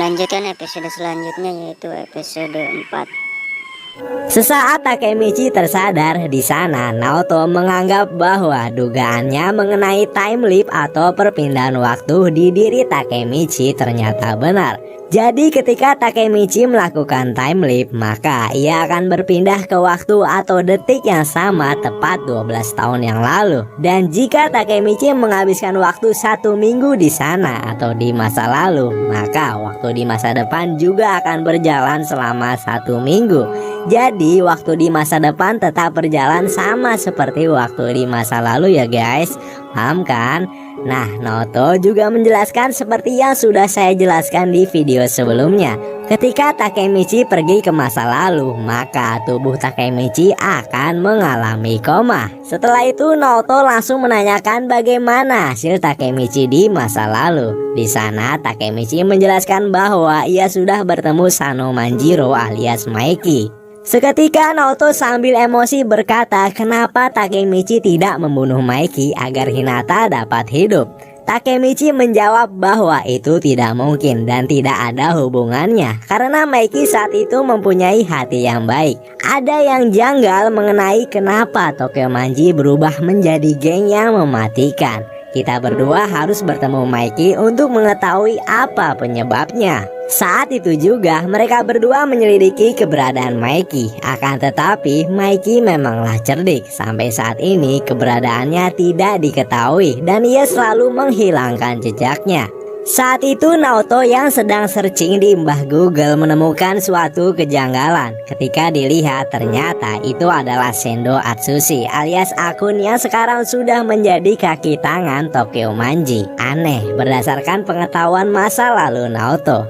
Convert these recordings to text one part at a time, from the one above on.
lanjutkan episode selanjutnya, yaitu episode 4. Sesaat Takemichi tersadar, di sana Naoto menganggap bahwa dugaannya mengenai time leap atau perpindahan waktu di diri Takemichi ternyata benar. Jadi ketika Takemichi melakukan time leap, maka ia akan berpindah ke waktu atau detik yang sama tepat 12 tahun yang lalu. Dan jika Takemichi menghabiskan waktu 1 minggu di sana atau di masa lalu, maka waktu di masa depan juga akan berjalan selama 1 minggu. Jadi waktu di masa depan tetap berjalan sama seperti waktu di masa lalu ya guys. Paham kan? Nah, Naoto juga menjelaskan seperti yang sudah saya jelaskan di video sebelumnya. Ketika Takemichi pergi ke masa lalu, maka tubuh Takemichi akan mengalami koma. Setelah itu Naoto langsung menanyakan bagaimana hasil Takemichi di masa lalu. Di sana Takemichi menjelaskan bahwa ia sudah bertemu Sano Manjiro alias Maeki. Seketika Naoto sambil emosi berkata, kenapa Takemichi tidak membunuh Maeki agar Hinata dapat hidup? Takemichi menjawab bahwa itu tidak mungkin dan tidak ada hubungannya, karena Maeki saat itu mempunyai hati yang baik. Ada yang janggal mengenai kenapa Tokyo Manji berubah menjadi geng yang mematikan. Kita berdua harus bertemu Maeki untuk mengetahui apa penyebabnya. Saat itu juga mereka berdua menyelidiki keberadaan Maeki. Akan tetapi Maeki memanglah cerdik. Sampai saat ini keberadaannya tidak diketahui dan ia selalu menghilangkan jejaknya. Saat itu Naoto yang sedang searching di mbah Google menemukan suatu kejanggalan. Ketika dilihat ternyata itu adalah Sendo Atsushi alias akun yang sekarang sudah menjadi kaki tangan Tokyo Manji. Aneh, berdasarkan pengetahuan masa lalu Naoto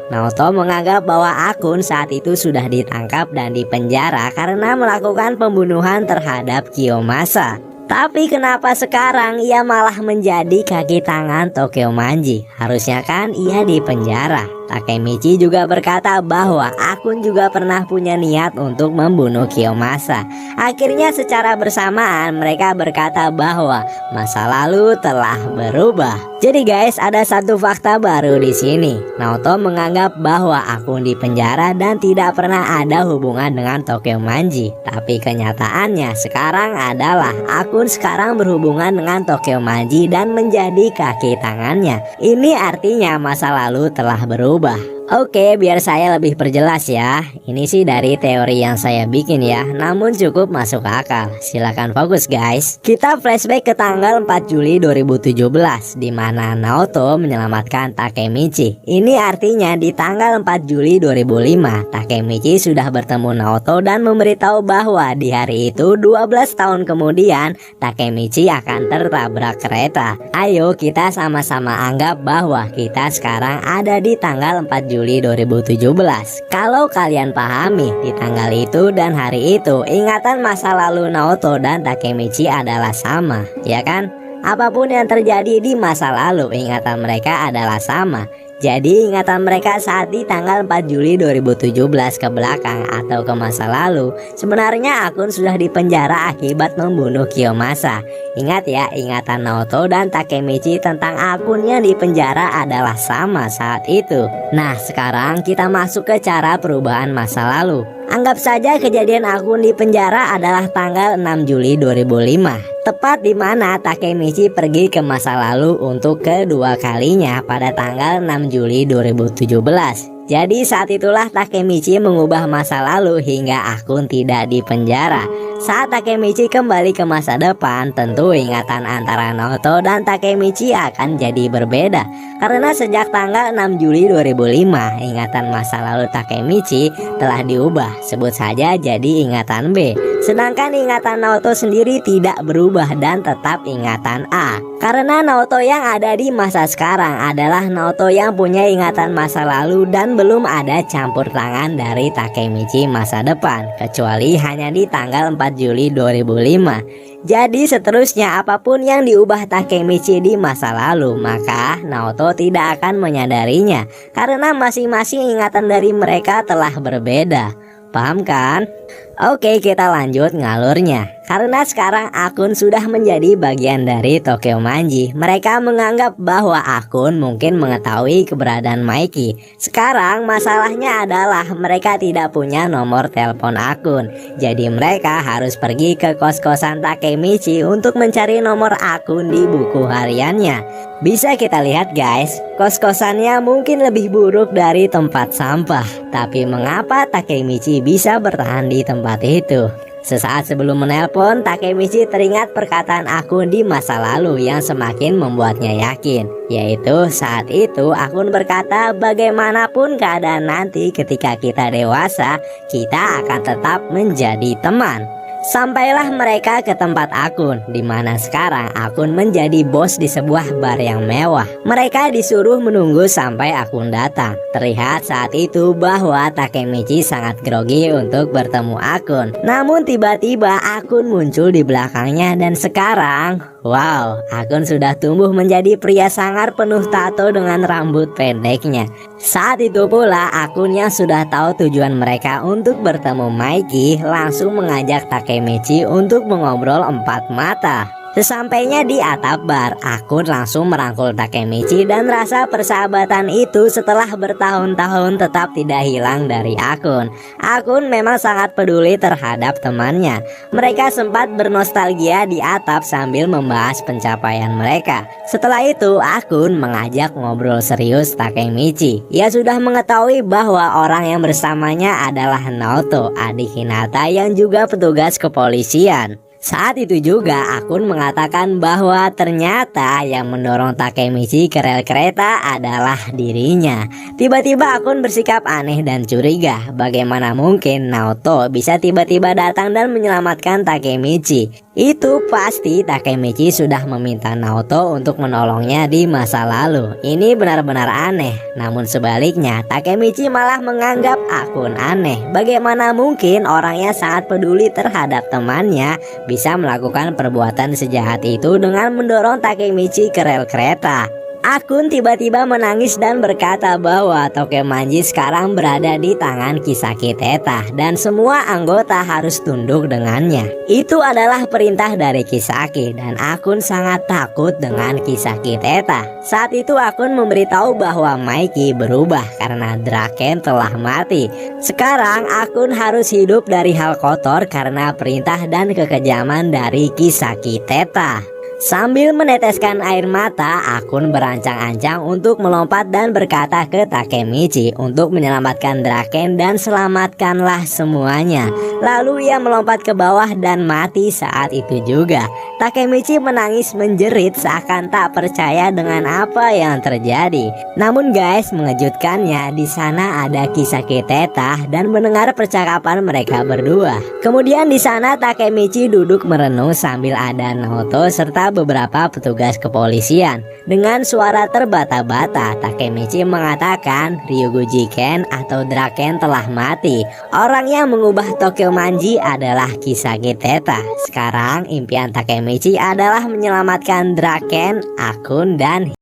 menganggap bahwa akun saat itu sudah ditangkap dan dipenjara karena melakukan pembunuhan terhadap Kiyomasa. Tapi kenapa sekarang ia malah menjadi kaki tangan Tokyo Manji? Harusnya kan ia dipenjara. Takemichi juga berkata bahwa akun juga pernah punya niat untuk membunuh Kiyomasa. Akhirnya secara bersamaan mereka berkata bahwa masa lalu telah berubah. Jadi guys, ada satu fakta baru di sini. Naoto menganggap bahwa akun dipenjara dan tidak pernah ada hubungan dengan Tokyo Manji. Tapi kenyataannya sekarang adalah akun sekarang berhubungan dengan Tokyo Manji dan menjadi kaki tangannya. Ini artinya masa lalu telah berubah. Oke, biar saya lebih perjelas ya. Ini sih dari teori yang saya bikin ya, namun cukup masuk akal. Silakan fokus guys. Kita flashback ke tanggal 4 Juli 2017 di mana Naoto menyelamatkan Takemichi. Ini artinya di tanggal 4 Juli 2005 Takemichi sudah bertemu Naoto dan memberitahu bahwa di hari itu 12 tahun kemudian Takemichi akan tertabrak kereta. Ayo kita sama-sama anggap bahwa kita sekarang ada di tanggal 4 Juli 2017. Kalau kalian pahami di tanggal itu dan hari itu, ingatan masa lalu Naoto dan Takemichi adalah sama, ya kan? Apapun yang terjadi di masa lalu, ingatan mereka adalah sama. Jadi ingatan mereka saat di tanggal 4 Juli 2017 ke belakang atau ke masa lalu, sebenarnya akun sudah dipenjara akibat membunuh Kiyomasa. Ingat ya, ingatan Naoto dan Takemichi tentang akun yang dipenjara adalah sama saat itu. Nah, sekarang kita masuk ke cara perubahan masa lalu. Anggap saja kejadian akun di penjara adalah tanggal 6 Juli 2005, tepat di mana Takemichi pergi ke masa lalu untuk kedua kalinya pada tanggal 6 Juli 2017. Jadi saat itulah Takemichi mengubah masa lalu hingga akun tidak dipenjara. Saat Takemichi kembali ke masa depan, tentu ingatan antara Naoto dan Takemichi akan jadi berbeda. Karena sejak tanggal 6 Juli 2005, ingatan masa lalu Takemichi telah diubah, sebut saja jadi ingatan B. Sedangkan ingatan Naoto sendiri tidak berubah dan tetap ingatan A. Karena Naoto yang ada di masa sekarang adalah Naoto yang punya ingatan masa lalu dan belum ada campur tangan dari Takemichi masa depan, kecuali hanya di tanggal 4 Juli 2005. Jadi seterusnya apapun yang diubah Takemichi di masa lalu, maka Naoto tidak akan menyadarinya karena masing-masing ingatan dari mereka telah berbeda. Paham kan? Oke, kita lanjut ngalurnya. Karena sekarang akun sudah menjadi bagian dari Tokyo Manji, mereka menganggap bahwa akun mungkin mengetahui keberadaan Mikey. Sekarang masalahnya adalah mereka tidak punya nomor telepon akun. Jadi mereka harus pergi ke kos-kosan Takemichi untuk mencari nomor akun di buku hariannya. Bisa kita lihat guys, kos-kosannya mungkin lebih buruk dari tempat sampah. Tapi mengapa Takemichi bisa bertahan di tempat itu? Sesaat sebelum menelpon, Takemichi teringat perkataan akun di masa lalu yang semakin membuatnya yakin. Yaitu saat itu akun berkata bagaimanapun keadaan nanti ketika kita dewasa, kita akan tetap menjadi teman. Sampailah mereka ke tempat akun, di mana sekarang akun menjadi bos di sebuah bar yang mewah. Mereka disuruh menunggu sampai akun datang. Terlihat saat itu bahwa Takemichi sangat grogi untuk bertemu akun. Namun tiba-tiba akun muncul di belakangnya dan sekarang, wow, akun sudah tumbuh menjadi pria sangar penuh tato dengan rambut pendeknya. Saat itu pula akun yang sudah tahu tujuan mereka untuk bertemu Mikey langsung mengajak Takemichi untuk mengobrol empat mata. Sesampainya di atap bar, akun langsung merangkul Takemichi dan rasa persahabatan itu setelah bertahun-tahun tetap tidak hilang dari akun. Akun memang sangat peduli terhadap temannya. Mereka sempat bernostalgia di atap sambil membahas pencapaian mereka. Setelah itu, akun mengajak ngobrol serius Takemichi. Ia sudah mengetahui bahwa orang yang bersamanya adalah Naoto, adik Hinata yang juga petugas kepolisian. Saat itu juga akun mengatakan bahwa ternyata yang mendorong Takemichi ke rel kereta adalah dirinya. Tiba-tiba akun bersikap aneh dan curiga. Bagaimana mungkin Naoto bisa tiba-tiba datang dan menyelamatkan Takemichi? Itu pasti Takemichi sudah meminta Naoto untuk menolongnya di masa lalu. Ini benar-benar aneh. Namun sebaliknya Takemichi malah menganggap akun aneh. Bagaimana mungkin orang yang sangat peduli terhadap temannya bisa melakukan perbuatan sejahat itu dengan mendorong Takemichi ke rel kereta? Akun tiba-tiba menangis dan berkata bahwa Tokyo Manji sekarang berada di tangan Kisaki Teta dan semua anggota harus tunduk dengannya. Itu adalah perintah dari Kisaki dan akun sangat takut dengan Kisaki Teta. Saat itu akun memberitahu bahwa Mikey berubah karena Draken telah mati. Sekarang akun harus hidup dari hal kotor karena perintah dan kekejaman dari Kisaki Teta. Sambil meneteskan air mata, akun berancang-ancang untuk melompat dan berkata ke Takemichi untuk menyelamatkan Draken dan selamatkanlah semuanya. Lalu ia melompat ke bawah dan mati saat itu juga. Takemichi menangis menjerit seakan tak percaya dengan apa yang terjadi. Namun guys, mengejutkannya di sana ada Kisaki Teta dan mendengar percakapan mereka berdua. Kemudian di sana Takemichi duduk merenung sambil ada Naoto serta beberapa petugas kepolisian. Dengan suara terbata-bata, Takemichi mengatakan Ryugu Jiken atau Draken telah mati. Orang yang mengubah Tokyo Manji adalah Kisaki Teta. Sekarang impian Takemichi adalah menyelamatkan Draken, akun, dan